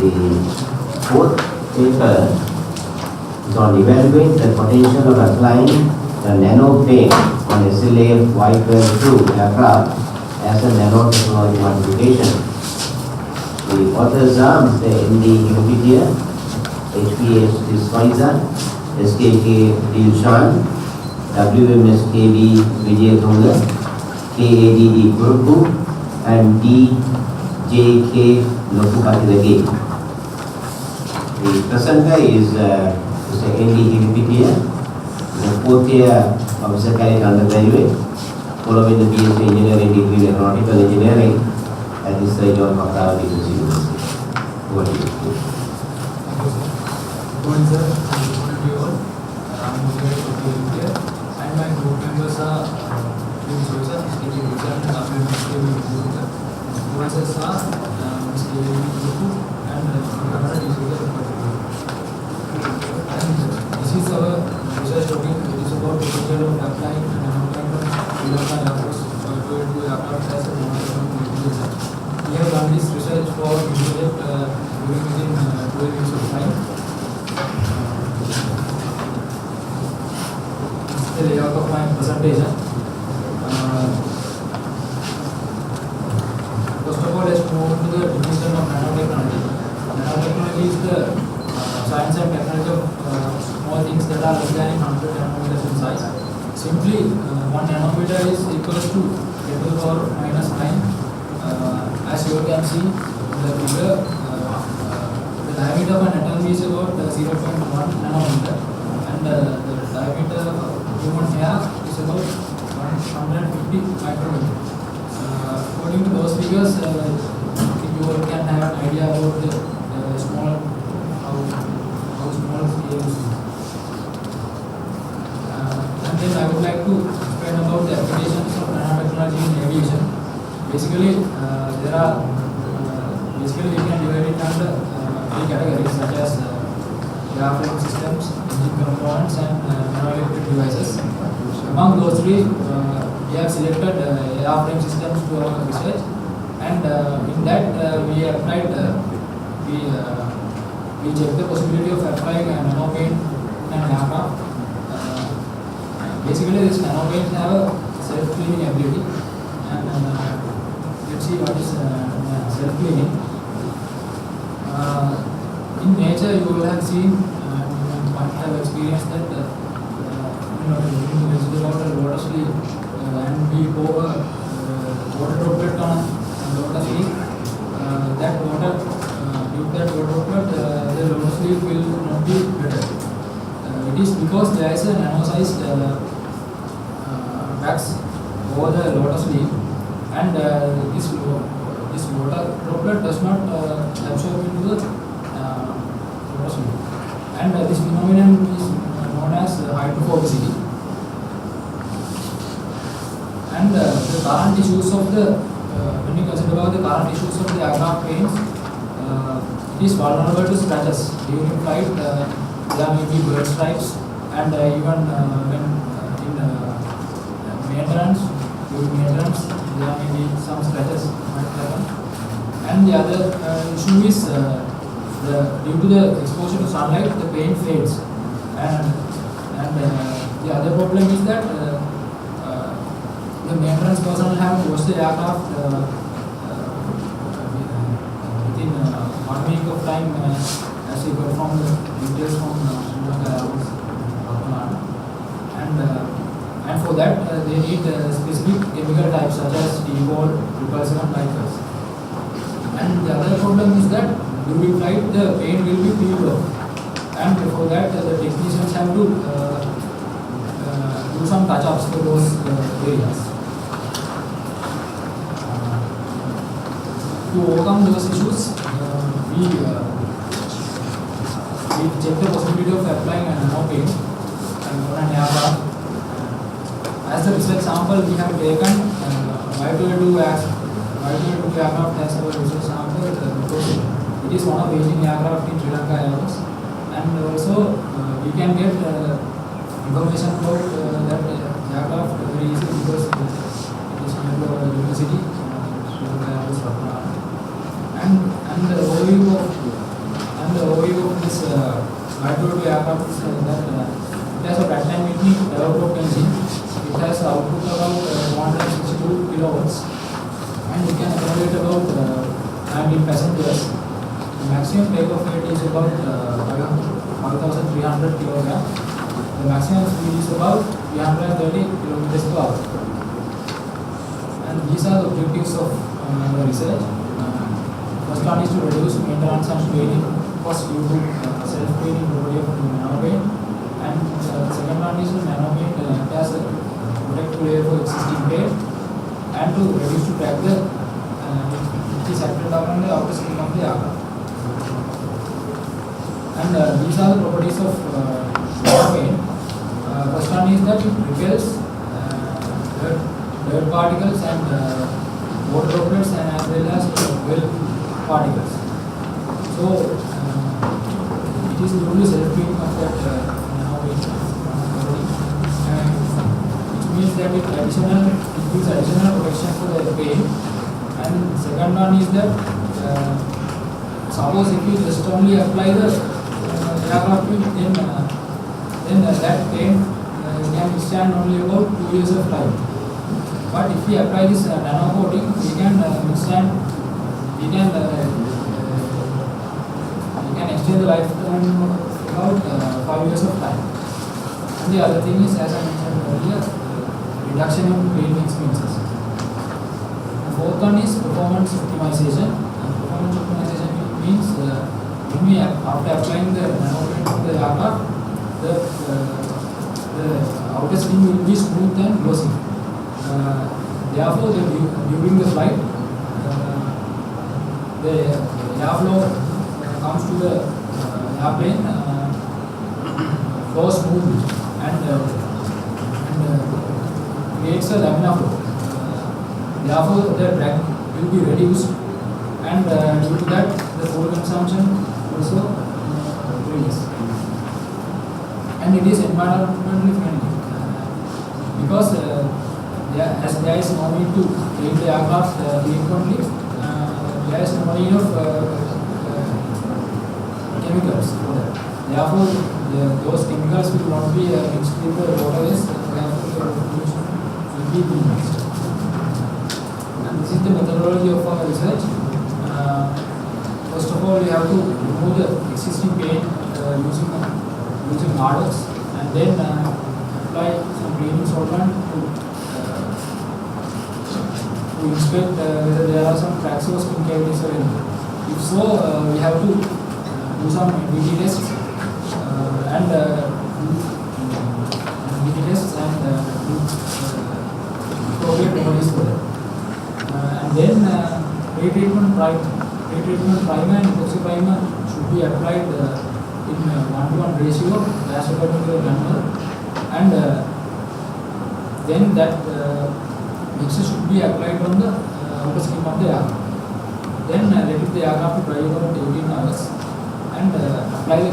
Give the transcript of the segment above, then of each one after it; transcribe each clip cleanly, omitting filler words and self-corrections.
The fourth paper is on evaluate the potential of applying the nano-paint on SLA Y-12 aircraft as a nanotechnology modification. The authors are Mr. N.D. Hempitia, HPH Disfaiza, SKK Dilshan, WMSKB Vijayatunga, KADD Kurku, and DJK Lokupatilagi. The presenter is Mr. N.D. Hempitia, the fourth year of secondary undergraduate, following the BSc Engineering degree in Aeronautical Engineering at the Sir John Macdonald Business University. Over to you. Good morning, sir. Good morning to you all. I am Mr. here, and my group members are Prince Joseph, Mr. Richard, and Mr. Mr. Professors are Mr. Luku and Mr. And this is our research topic. It is about the potential of applying nanotechnology to aircraft as a nanotechnology. We have done this research for project within 12 years of time. This is the layout of my presentation. First of all, let's move to the definition of nanotechnology. Nanotechnology is the science and technology of small things that are less than 100 nanometers in size. Simply, 1 nanometer is equals to 10 to the power minus 9. As you can see in the figure, the diameter of an atom is about 0.1 nanometer, and the diameter of human hair is about 150 micrometer. According to those figures, you all can have an idea about the small, how small it is. And then I would like to explain about the applications of nanotechnology in aviation. Basically, there are basically we can divide it under 3 categories such as airframe systems, engine components, and nanoelectric devices. Among those 3, we have selected airframe systems to our research, and in that we applied we checked the possibility of applying a nanopaint in an aircraft. Basically, this nanopaint have a self-cleaning ability, and let's see what is self-cleaning. In nature, you will have seen and might have experienced that in vegetable water, water sleep, and we pour a water droplet on lotus leaf. That water, due to that water droplet, the lotus leaf will not be better. It is because there is a nano-sized wax over the lotus leaf, and this water droplet does not absorb into the lotus leaf, and this phenomenon is known as hydrophobicity. And the current issues of the when you consider about the current issues of the aircraft paints, it is vulnerable to scratches during flight. There may be bird stripes, and even when in maintenance, during maintenance, there may be some scratches might happen. And the other issue is due to the exposure to sunlight, the paint fades. And the other problem is that the maintenance personnel have washed the aircraft within 1 week of time, as we got from the details from Sri Lanka Airways, and for that they need specific chemical types such as T-ball, repulsion, and lifers. And the other problem is that during flight the paint will be peeled off, and for that the technicians have to do some touch-ups for those areas. To overcome those issues, we check the possibility of applying a nanopaint on an aircraft. As a research sample, we have taken Y-22 aircraft as our research sample because it is one of aging aircraft in Sri Lanka Airways, and also we can get information about that aircraft very easily because it is near to our university, Sri Lanka Airways, and the overview of light-weight aircraft is that it has a Pratt & Whitney turboprop engine. It has output about 162 kilowatts, and it can accommodate about 19 passengers. The maximum takeoff weight is about 5,300 kilograms. The maximum speed is about 330 kilometers per hour. And these are the objectives of the research. First one is to reduce maintenance and training costs due to self-training property of nanopane. And the second one is the nanopane as a protective layer for existing paint, and to reduce to track the which is acted upon the outer skin of the aircraft. And these are the properties of nanopane. First one is that it repels dirt particles and water droplets, and as well as well particles. So it is due to self-cleaning of that nanopane property, and which means that it gives additional protection for the paint. And second one is that suppose if you just only apply the aircraft paint, then that paint can withstand only about 2 years of life. But if we apply this nano coating, we can extend the lifetime about 5 years of time. And the other thing is, as I mentioned earlier, reduction in paint expenses. The fourth one is performance optimization. Performance optimization means when we after applying the nano paint to the aircraft, the outer skin will be smooth and glossy. Therefore, during the flight, the airflow comes to the airplane, flows smoothly, and creates a laminar flow. Therefore, the drag will be reduced, and due to that, the fuel consumption also reduces. And it is environmentally friendly because as there is no need to clean the aircraft frequently, there is no need of chemicals for that. Therefore, those chemicals will not be mixed with the waterways. Therefore, the pollution will be minimized. And this is the methodology of our research. First of all, we have to remove the existing paint using hardware, and then apply some cleaning solvent to inspect whether there are some cracks or skin cavities or anything. If so, we have to do some NDT tests and do appropriate remedies for that. And then pre-treatment primer and epoxy primer should be applied in 1:1 ratio as according to the manual, and then that mixture should be applied on the outer skin of the aircraft. Then let the aircraft to dry about 18 hours, and apply the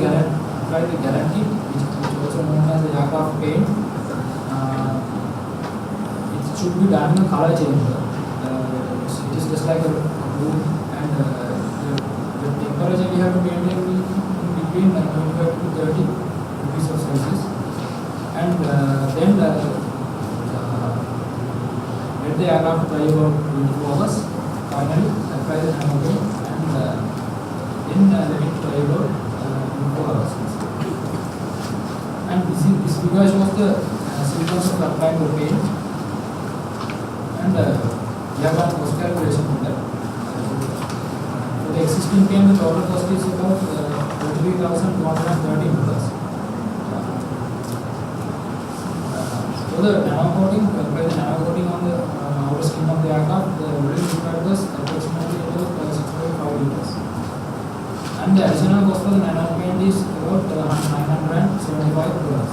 guarantee, which is also known as the aircraft paint. It should be done in a color chamber. It is just like a room, and the temperature we have to maintain in between 25 to 30 degrees Celsius, and then let the aircraft dry about 24 hours. Finally, apply the nanopane, and then let it dry about 24 hours. And this figure shows the sequence of applying the paint, and we have done cost calculation for that. For the existing paint, the total cost is about $33,230. For the nano coating, apply the nano coating on the outer skin of the aircraft, the welding required was approximately about 6.5 liters. And the additional cost for the nano paint is about $975.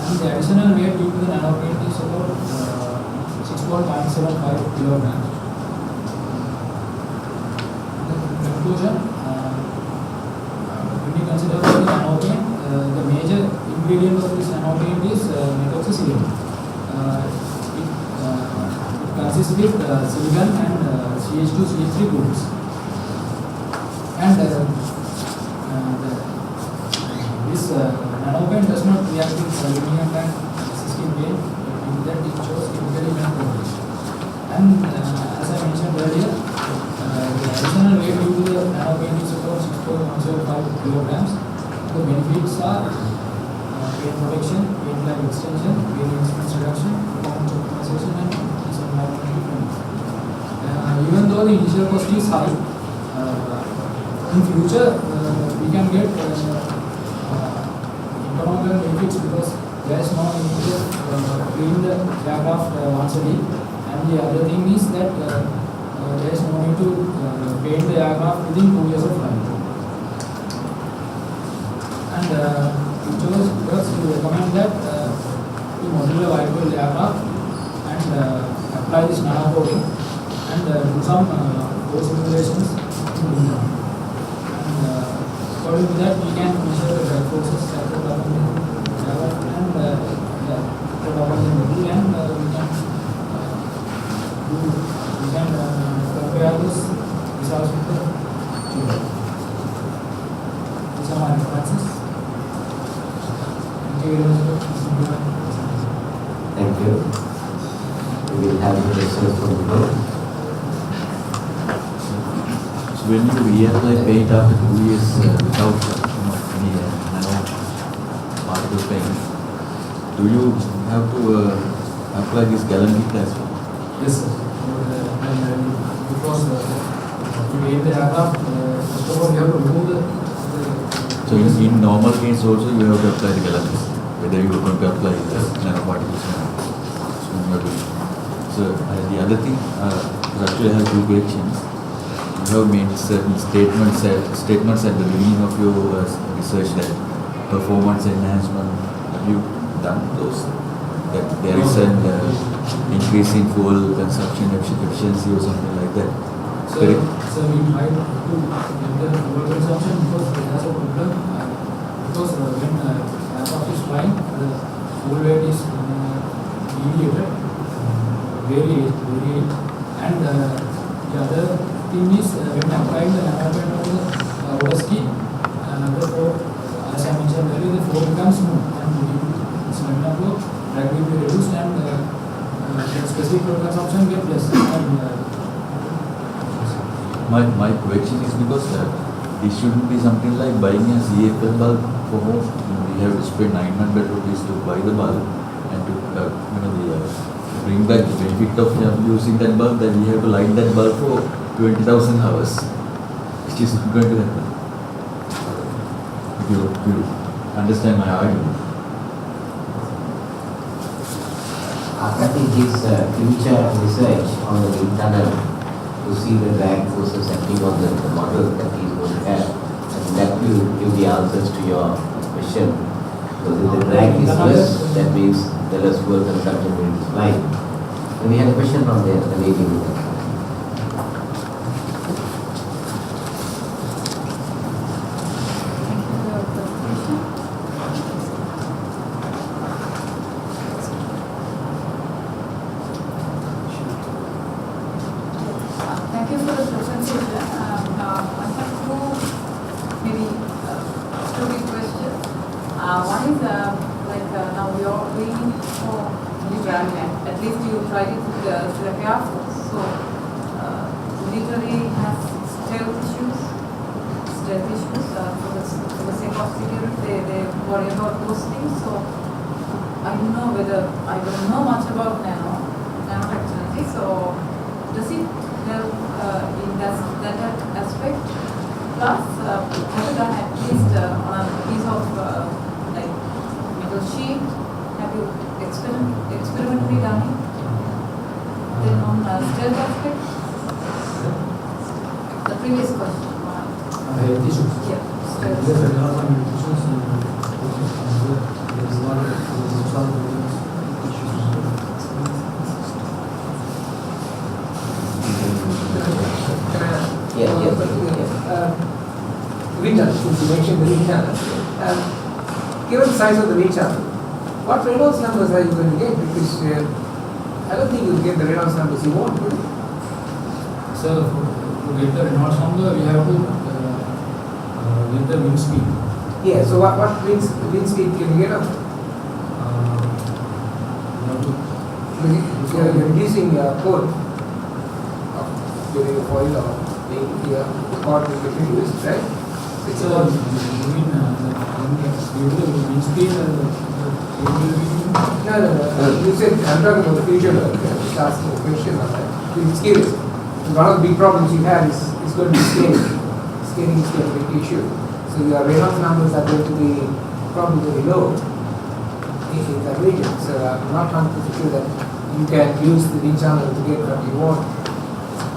And the additional weight due to the nano paint is about 6.975 kilograms. In conclusion, when you consider the nano paint, the major ingredient of this nano paint is methoxysilicon. It consists with silicon and CH2CH3 groups. And this nano paint does not react with aluminum and existing paint. In that it shows chemically bent coverage. And as I mentioned earlier, the additional weight due to the nano paint is about 6.105 kilograms. The benefits are paint protection, paint life extension, paint expense reduction, performance optimization, and environmental friendly. Even though the initial cost is high, in future we can get economical benefits because there is no need to clean the aircraft once a day. And the other thing is that there is no need to paint the aircraft within 2 years of life. And first we recommend that to model a white aircraft and apply this nano coating and do some force simulations in wind. And according to that, we can measure the drag forces acted upon the aircraft and acted upon the model, and we can compare those results with the theory. These are my references. Thank you very much. Thank you. We will have questions from the board. So when you reapply paint after 2 years without any nano particle paint, do you have to apply this Gallen kit as well? Yes, sir. Because to paint the aircraft, first of all, you have to remove the So in normal paints also you have to apply the Gallen kit, whether you are going to apply the nanoparticles or not. So the other thing, actually I have two questions. You have made certain statements at the beginning of your research that performance enhancement. Have you done those? That there is an increase in fuel consumption efficiency or something like that. So we tried to get the fuel consumption because it has a problem. Because when aircraft is flying, the fuel weight is deviated, variate, and the other thing is when applying the nano paint on the rotor ski, therefore, as I mentioned earlier, the flow becomes smooth and it's laminar flow, drag will be reduced, and specific fuel consumption get less. My question is because it shouldn't be something like buying a CFL bulb for home. We have to spend 900 rupees to buy the bulb and to bring back the benefit of using that bulb, that we have to light that bulb for 20,000 hours, which is not going to happen. If you understand my argument. I think his future research on the wind tunnel to see the drag forces acting on the model that he is going to have, and that will give the answers to your question. So if the drag is less, that means the less fuel consumption during this flight. And we had a question from the lady with that. Thank you for the presentation. I have two big questions. One is now we are waiting for new variant. At least you tried it with the Air Force. So military has stealth issues. For the sake of security, they worry about those things. So I don't know much about nanotechnology. So does it help in that aspect? Plus, have you done at least on a piece of metal sheet? Have you experimentally done it? Then on stealth aspect? The previous question. Health issues. Yeah, stealth. Yes, there are some issues. There is one Wind tunnel, since you mentioned the wind tunnel, given the size of the wind tunnel, what Reynolds numbers are you going to get? Because I don't think you'll get the Reynolds numbers you want, will you? So, to get the Reynolds number, we have to get the wind speed. Yeah, so what wind speed can you get up? You're reducing your code of during the foil or the code will get reduced, right? It's a, you mean, wind speed No. You said, I'm talking about the future work. Just asking a question on that. It's curious. One of the big problems you have is going to be scaling. Scaling is going to be a big issue. So your Reynolds numbers are going to be probably very low in that region. So I'm not 100% sure that you can use the wind channel to get what you want.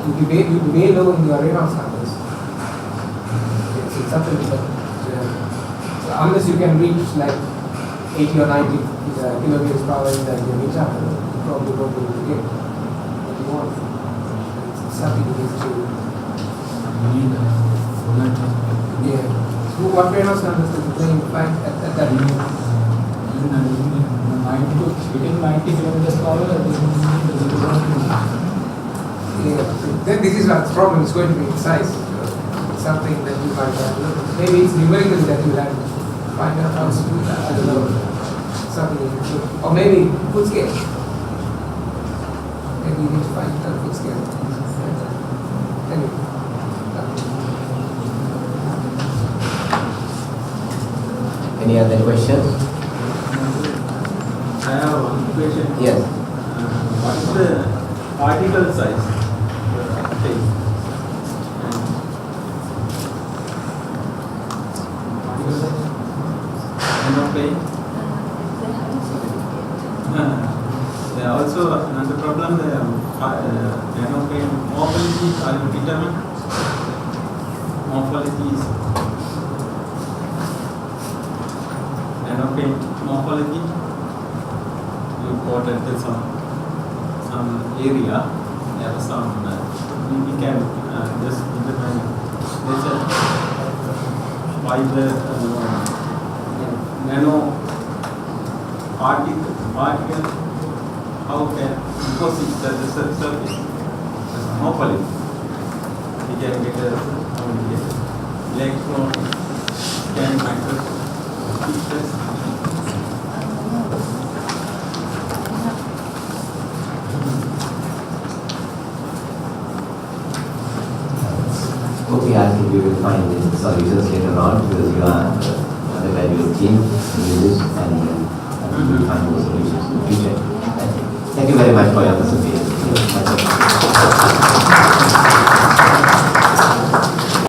You'll be way low in your Reynolds numbers. It's something that, so unless you can reach like 80 or 90 kilometers per hour in the wind channel, you probably won't be able to get what you want. It's something you need to. Yeah. So what Reynolds numbers does the plane find at that? within 90 kilometers per hour. Yeah. So then this is what the problem is going to be in size. It's something that you might have. Maybe it's numerically that you have to find out how to do that. I don't know. Something you should, or maybe full scale. Maybe you need to find out full scale. Anyway. Any other questions? I have one question. Yes. What is the particle size? Phase. Nanoplane. There are also another problem. The nanoplane morphology are you determined? Morphology is nanoplane morphology. You quoted some area. There was some. We can just determine. There's a fiber nano particle. How can deposit the surface? Morphology. We can get electron scan microscope. Okay, I think we will find the solutions later on because you are the graduate team in this and I think we will find those solutions in the future. Thank you very much for your participation.